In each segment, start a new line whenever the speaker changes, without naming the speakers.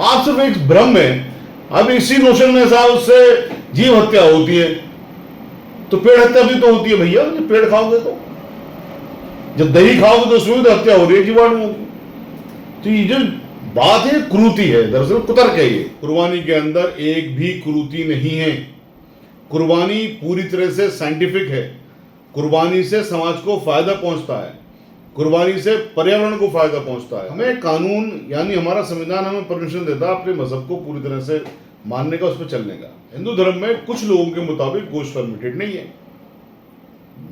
आप सिर्फ एक भ्रम में, अब इसी नोशन में साहब उससे जीव हत्या होती है, तो पेड़ हत्या भी तो होती है भैया। जब पेड़ खाओगे तो, जब दही खाओगे तो उसमें तो हत्या हो रही है जीवाणुओं की। तो ये जो बात है क्रूरती है, दरअसल कुतर्क है ये। कुर्बानी के अंदर एक भी क्रूरती नहीं है। कुर्बानी पूरी तरह से साइंटिफिक है। कुर्बानी से समाज को फायदा पहुंचता है, कुर्बानी से पर्यावरण को फायदा पहुंचता है। हमें कानून यानी हमारा संविधान हमें परमिशन देता है अपने मजहब को पूरी तरह से मानने का, उस पर चलने का। हिंदू धर्म में कुछ लोगों के मुताबिक गोश्त परमिटेड नहीं है,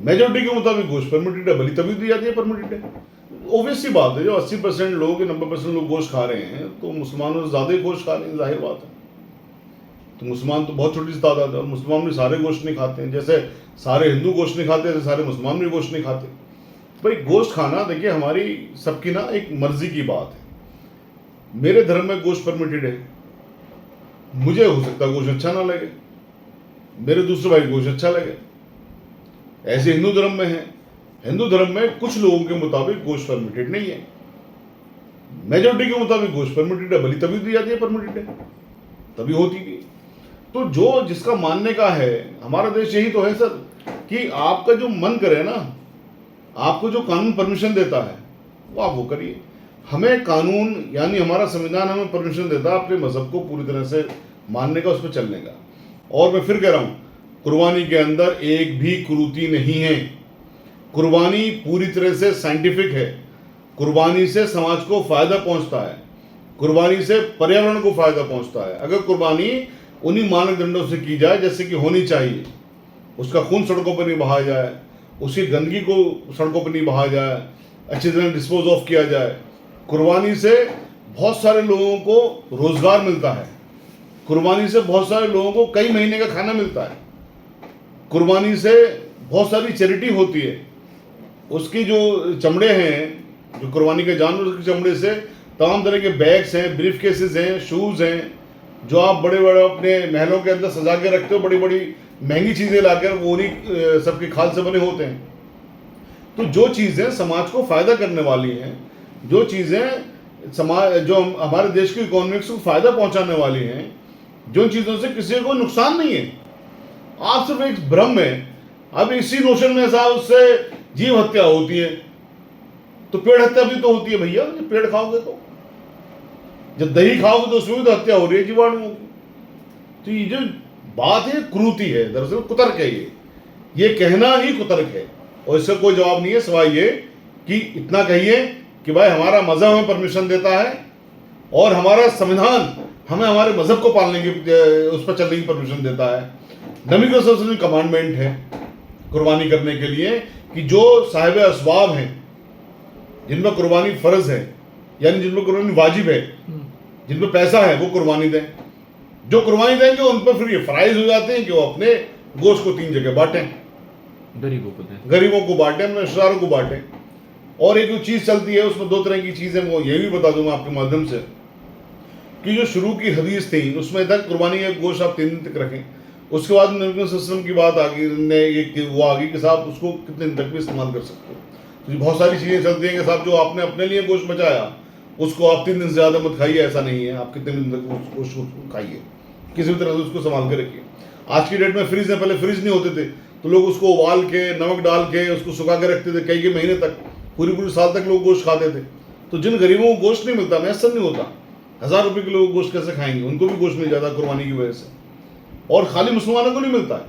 मेजोरिटी के मुताबिक गोश्त परमिटेड है, बलि तभी दी जाती है परमिटेड है। ऑब्वियस सी बात है, जो 80% लोग 90% लोग गोश्त खा रहे हैं तो मुसलमानों से ज्यादा ही गोश्त खा रहे हैं, जाहिर बात है। तो मुसलमान तो बहुत छोटी सी तादाद है, और मुसलमान भी सारे गोश्त नहीं खाते हैं। जैसे सारे हिंदू गोश्त नहीं खाते, जैसे सारे मुसलमान भी गोश्त नहीं खाते। भाई गोश्त खाना देखिए हमारी सबकी ना एक मर्जी की बात है। मेरे धर्म में गोश्त परमिटेड है, मुझे हो सकता है गोश्त अच्छा ना लगे, मेरे दूसरे भाई गोश्त अच्छा लगे। ऐसे हिंदू धर्म में है। हिंदू धर्म में कुछ लोगों के मुताबिक गोश्त परमिटेड नहीं है, मेजोरिटी के मुताबिक गोश्त परमिटेड है, बलि तभी दी जाती है परमिटेड है, तभी होती थी। तो जो जिसका मानने का है, हमारा देश यही तो है सर, कि आपका जो मन करे ना, आपको जो कानून परमिशन देता है वो आप वो करिए। हमें कानून यानी हमारा संविधान हमें परमिशन देता है अपने मजहब को पूरी तरह से मानने का, उस पर चलने का। और मैं फिर कह रहा हूं, कुर्बानी के अंदर एक भी क्रूरती नहीं है। कुर्बानी पूरी तरह से साइंटिफिक है। कुर्बानी से समाज को फायदा पहुंचता है, कुर्बानी से पर्यावरण को फायदा पहुंचता है। अगर कुर्बानी उन्हीं मानदंडों से की जाए जैसे कि होनी चाहिए, उसका खून सड़कों पर नहीं बहाया जाए, उसकी गंदगी को सड़कों पर नहीं बहाया जाए, अच्छी तरह डिस्पोज ऑफ किया जाए। कुर्बानी से बहुत सारे लोगों को रोजगार मिलता है, कुर्बानी से बहुत सारे लोगों को कई महीने का खाना मिलता है, कुर्बानी से बहुत सारी चैरिटी होती है। उसकी जो चमड़े हैं, जो कुर्बानी के जानवर के चमड़े से तमाम तरह के बैग्स हैं, ब्रीफ केसेस हैं, शूज़ हैं, जो आप बड़े बड़े अपने महलों के अंदर सजा के रखते हो, बड़ी बड़ी महंगी चीज़ें लाकर, वो उन्हीं सबकी खाल से बने होते हैं। तो जो चीज़ें समाज को फ़ायदा करने वाली हैं, जो चीज़ें समाज जो हमारे देश की इकोनॉमिक्स को फ़ायदा पहुंचाने वाली हैं, जो चीज़ों से किसी को नुकसान नहीं है, आप सिर्फ एक भ्रम में, अब इसी नोशन में साहब उससे जीव हत्या होती है, तो पेड़ हत्या भी तो होती है भैया। जब पेड़ खाओगे तो, जब दही खाओगे तो उसमें भी तो हत्या हो रही है जीवाणुओं की। तो ये जो बात है क्रूरती है, दरअसल कुतर्क है ये कहना ही कुतर्क है। और इसका कोई जवाब नहीं है सिवाय ये कि इतना कहिए कि भाई हमारा मजहब हमें परमिशन देता है और हमारा संविधान हमें हमारे मजहब को पालने की, उस पर चलने की परमिशन देता है। नबी के सल्लल्लाहु अलैहि वसल्लम की कमांडमेंट है कुर्बानी करने के लिए कि जो साहिब असबाब हैं, जिनमें कुर्बानी फर्ज है, यानी जिनमें कुर्बानी वाजिब है, जिनमें पैसा है, वो कुर्बानी दें। जो कुर्बानी देंगे उन पर फिर ये फराइज हो जाते हैं कि वो अपने गोश्त को 3 जगह बांटें, गरीबों को बांटें, अपने रिश्तेदारों को बांटें। और एक जो चीज़ चलती है उसमें 2 तरह की चीज़ें, वो ये भी बता दूंगा आपके माध्यम से कि जो शुरू की हदीस थी उसमें था कुर्बानी का गोश्त आप 3 दिन तक रखें। उसके बाद नबी सल्लल्लाहु अलैहि वसल्लम की बात आ गई, वो आ गई कि साहब उसको कितने दिन तक भी इस्तेमाल कर सकते हो। तो बहुत सारी चीज़ें चलती हैं कि साहब जो आपने अपने लिए गोश्त बचाया उसको आप 3 दिन से ज़्यादा मत खाइए, ऐसा नहीं है। आप कितने दिन तक गोश्त खाइए, किसी भी तरह से उसको संभाल के रखिए। आज की डेट में फ्रिज है, पहले फ्रिज नहीं होते थे तो लोग उसको उबाल के नमक डाल के उसको सुखा के रखते थे, कई महीने तक, पूरी साल तक लोग गोश्त खाते थे। तो जिन गरीबों को गोश्त नहीं मिलता, मैसर नहीं होता, 1000 रुपये के लोग गोश्त कैसे खाएंगे? उनको भी गोश्त मिल जाता कुर्बानी की वजह से। और खाली मुसलमानों को नहीं मिलता है,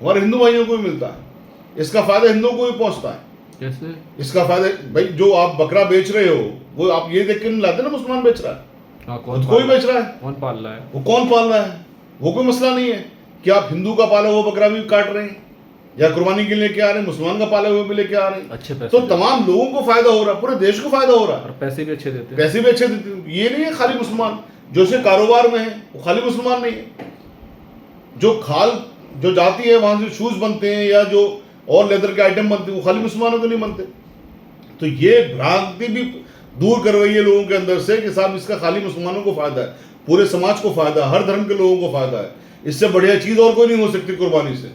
हमारे हिंदू भाइयों को भी मिलता है। इसका फायदा हिंदुओं को भी पहुंचता है।
कैसे?
इसका फायदा भाई, जो आप बकरा बेच रहे हो वो आप ये देख के नहीं लाते ना मुसलमान बेच रहा है,
कौन
कोई बेच रहा है,
कौन पाल रहा है,
वो कौन पाल रहा है, वो कोई मसला नहीं है कि आप हिंदू का पाला हुआ बकरा भी काट रहे हैं या कुर्बानी के लिए लेके आ रहे हैं, मुसलमान का पाला हुआ भी लेके आ रहे हैं।
अच्छे पैसे
तो तमाम लोगों को फायदा हो रहा है, पूरे देश को फायदा हो रहा है,
और पैसे भी अच्छे देते हैं।
पैसे भी अच्छे देते हैं। ये नहीं है खाली मुसलमान जो से कारोबार में है वो खाली मुसलमान नहीं है। जो खाल जो जाती है वहां से शूज बनते हैं या जो और लेदर के आइटम बनते हैं वो खाली मुसलमानों को नहीं बनते। तो ये भ्रांति भी दूर करवाई है लोगों के अंदर से कि साहब इसका खाली मुसलमानों को फायदा है, पूरे समाज को फायदा है, हर धर्म के लोगों को फायदा है। इससे बढ़िया चीज और कोई नहीं हो सकती कुर्बानी से।